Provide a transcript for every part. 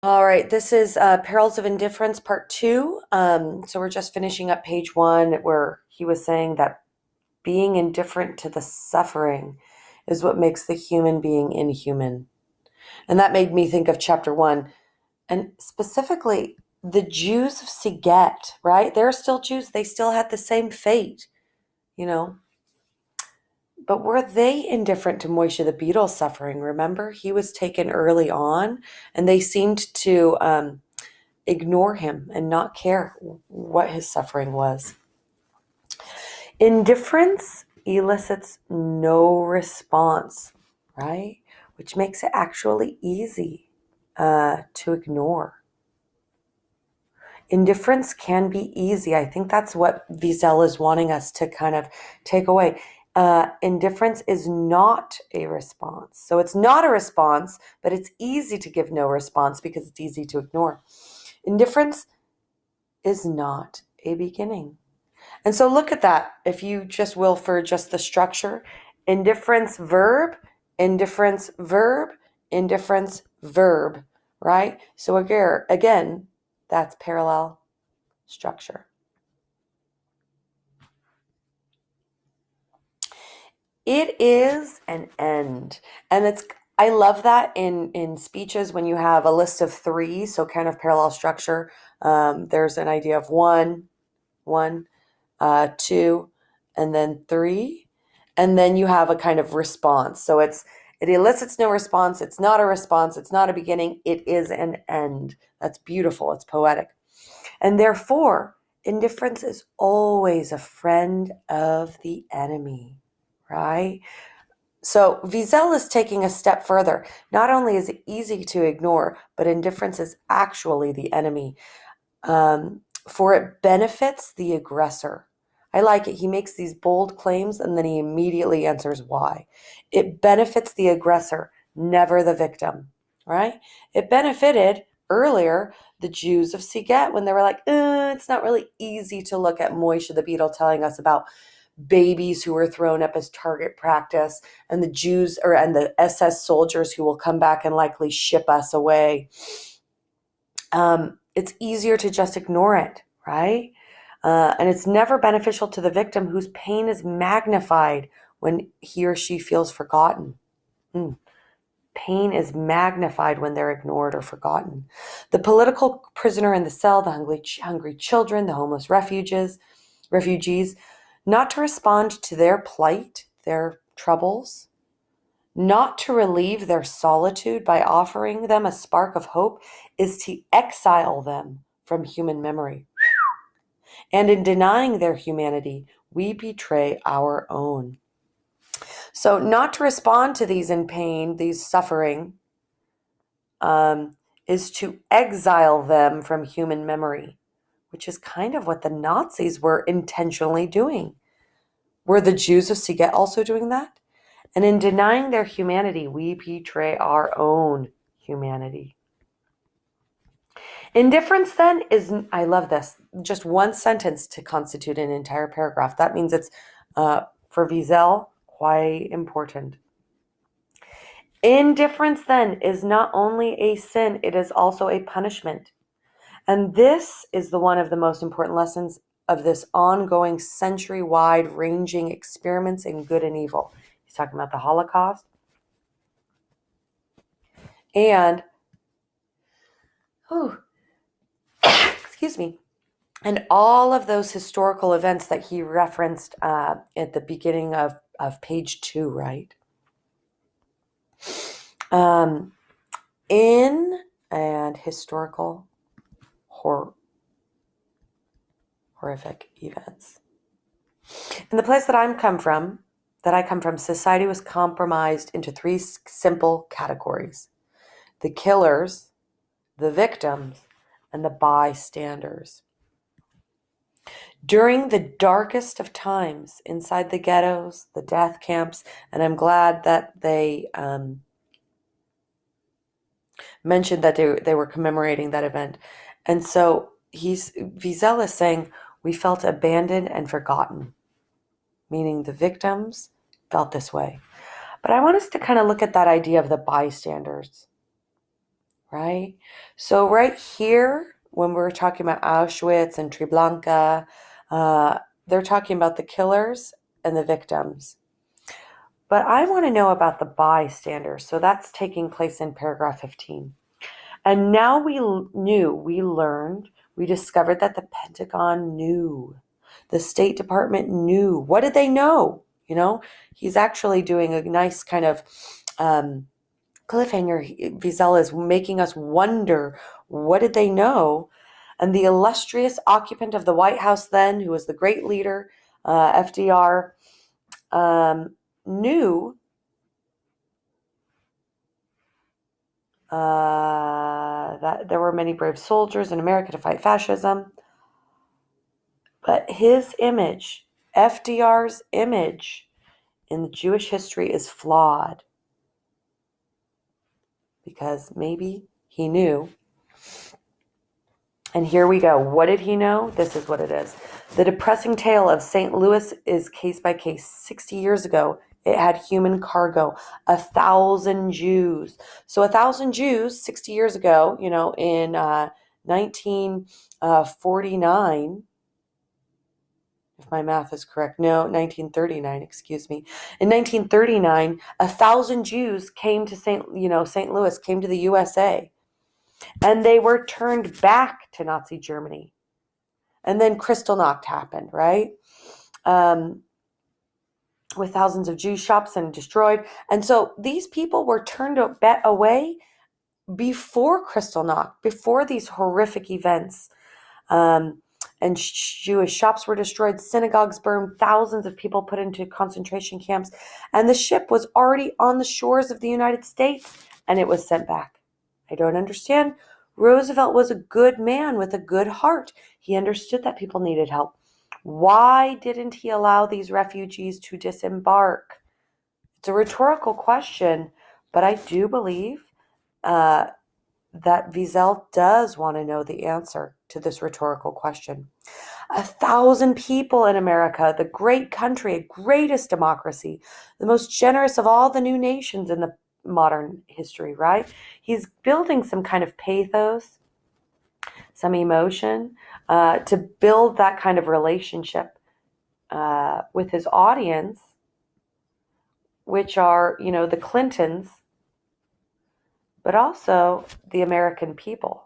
All right, this is Perils of Indifference, part two. So we're just finishing up page one where he was saying that being indifferent to the suffering is what makes the human being inhuman. And that made me think of chapter one, and specifically the Jews of Siget, right? They're still Jews. They still had the same fate, you know. But were they indifferent to Moishe the beetle's suffering? Remember, he was taken early on, and they seemed to ignore him and not care what his suffering was. Indifference elicits no response, right? Which makes it actually easy to ignore. Indifference can be easy. I think that's what Wiesel is wanting us to kind of take away. Indifference is not a response. So it's not a response, but it's easy to give no response because it's easy to ignore. Indifference is not a beginning. And so look at that, if you just will, for just the structure. Indifference verb, indifference verb, indifference verb, right? So again, that's parallel structure. It is an end. And I love that in speeches when you have a list of three, so kind of parallel structure. There's an idea of one, two, and then three. And then you have a kind of response. So it elicits no response. It's not a response. It's not a beginning. It is an end. That's beautiful. It's poetic. And therefore, indifference is always a friend of the enemy, right? So Wiesel is taking a step further. Not only is it easy to ignore, but indifference is actually the enemy. For it benefits the aggressor. I like it. He makes these bold claims and then he immediately answers why. It benefits the aggressor, never the victim, right? It benefited earlier the Jews of Siget when they were like, it's not really easy to look at Moishe the beetle telling us about babies who were thrown up as target practice and and the SS soldiers who will come back and likely ship us away. It's easier to just ignore it, right? And it's never beneficial to the victim whose pain is magnified when he or she feels forgotten. Pain is magnified when they're ignored or forgotten. The political prisoner in the cell, the hungry children, the homeless refugees, not to respond to their plight, their troubles, not to relieve their solitude by offering them a spark of hope, is to exile them from human memory. And in denying their humanity, we betray our own. So not to respond to these in pain, these suffering, is to exile them from human memory, which is kind of what the Nazis were intentionally doing. Were the Jews of Siget also doing that? And in denying their humanity, we betray our own humanity. Indifference then is, I love this, just one sentence to constitute an entire paragraph. That means it's, for Wiesel, quite important. Indifference then is not only a sin, it is also a punishment. And this is one of the most important lessons of this ongoing century-wide ranging experiments in good and evil. He's talking about the Holocaust. And, excuse me, and all of those historical events that he referenced at the beginning of page 2, right? In and historical horrific events. In the place that I come from, society was compromised into three simple categories: the killers, the victims, and the bystanders. During the darkest of times, inside the ghettos, the death camps, and I'm glad that they mentioned that they were commemorating that event. And so Wiesel is saying we felt abandoned and forgotten, meaning the victims felt this way. But I want us to kind of look at that idea of the bystanders, right? So right here, when we're talking about Auschwitz and Treblinka, they're talking about the killers and the victims. But I want to know about the bystanders. So that's taking place in paragraph 15. And now we learned, we discovered that the Pentagon knew. The State Department knew. What did they know? He's actually doing a nice kind of cliffhanger. Wiesel is making us wonder, what did they know? And the illustrious occupant of the White House then, who was the great leader, FDR, knew that there were many brave soldiers in America to fight fascism. But his image, FDR's image in the Jewish history is flawed. Because maybe he knew. And here we go. What did he know? This is what it is. The depressing tale of St. Louis is case by case. 60 years ago, it had human cargo, 1,000 Jews. So 1,000 Jews 60 years ago, in 1949, if my math is correct. No, 1939, excuse me. In 1939, 1,000 Jews came to St. Louis, came to the USA. And they were turned back to Nazi Germany. And then Kristallnacht happened, right? With thousands of Jew shops and destroyed. And so these people were turned away before Kristallnacht, before these horrific events. And Jewish shops were destroyed, synagogues burned, thousands of people put into concentration camps. And the ship was already on the shores of the United States, and it was sent back. I don't understand. Roosevelt was a good man with a good heart. He understood that people needed help. Why didn't he allow these refugees to disembark? It's a rhetorical question, but I do believe that Wiesel does want to know the answer to this rhetorical question. 1,000 people in America, the great country, greatest democracy, the most generous of all the new nations in the modern history, right? He's building some kind of pathos, some emotion, to build that kind of relationship with his audience, which are, the Clintons, but also the American people,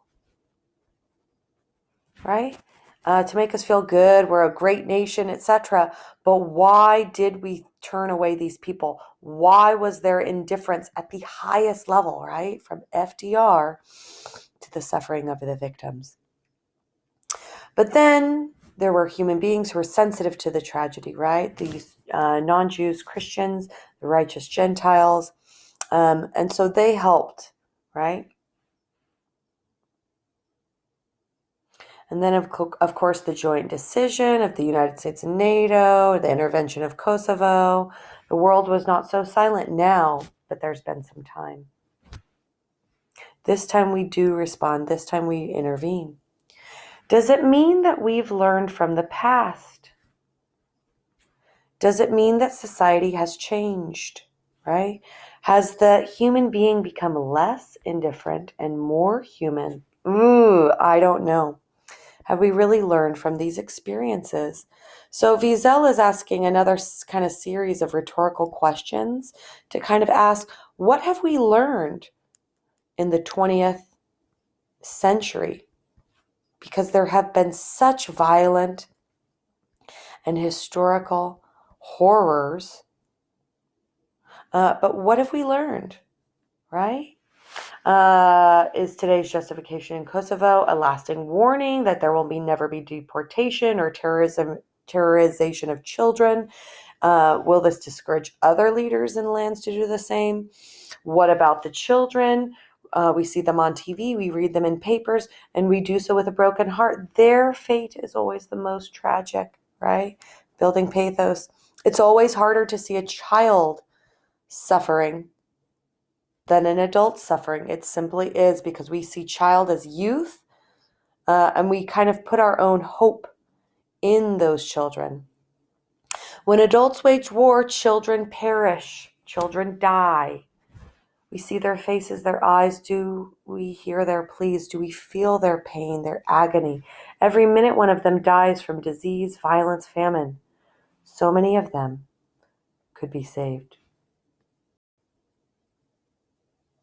right? To make us feel good, we're a great nation, etc. But why did we turn away these people? Why was there indifference at the highest level, right? From FDR to the suffering of the victims. But then there were human beings who were sensitive to the tragedy, right? These non-Jews, Christians, the righteous Gentiles. And so they helped, right? And then, of course, the joint decision of the United States and NATO, the intervention of Kosovo. The world was not so silent now, but there's been some time. This time we do respond. This time we intervene. Does it mean that we've learned from the past? Does it mean that society has changed, right? Has the human being become less indifferent and more human? I don't know. Have we really learned from these experiences? So Wiesel is asking another kind of series of rhetorical questions to kind of ask, what have we learned in the 20th century? Because there have been such violent and historical horrors. But what have we learned, right? Is today's justification in Kosovo a lasting warning that there will never be deportation or terrorization of children? Will this discourage other leaders in lands to do the same? What about the children? We see them on TV, we read them in papers, and we do so with a broken heart. Their fate is always the most tragic, right? Building pathos. It's always harder to see a child suffering than an adult suffering. It simply is, because we see child as youth, and we kind of put our own hope in those children. When adults wage war, children perish, children die. we see their faces, their eyes? Do we hear their pleas? Do we feel their pain, their agony? Every minute one of them dies from disease, violence, famine. So many of them could be saved.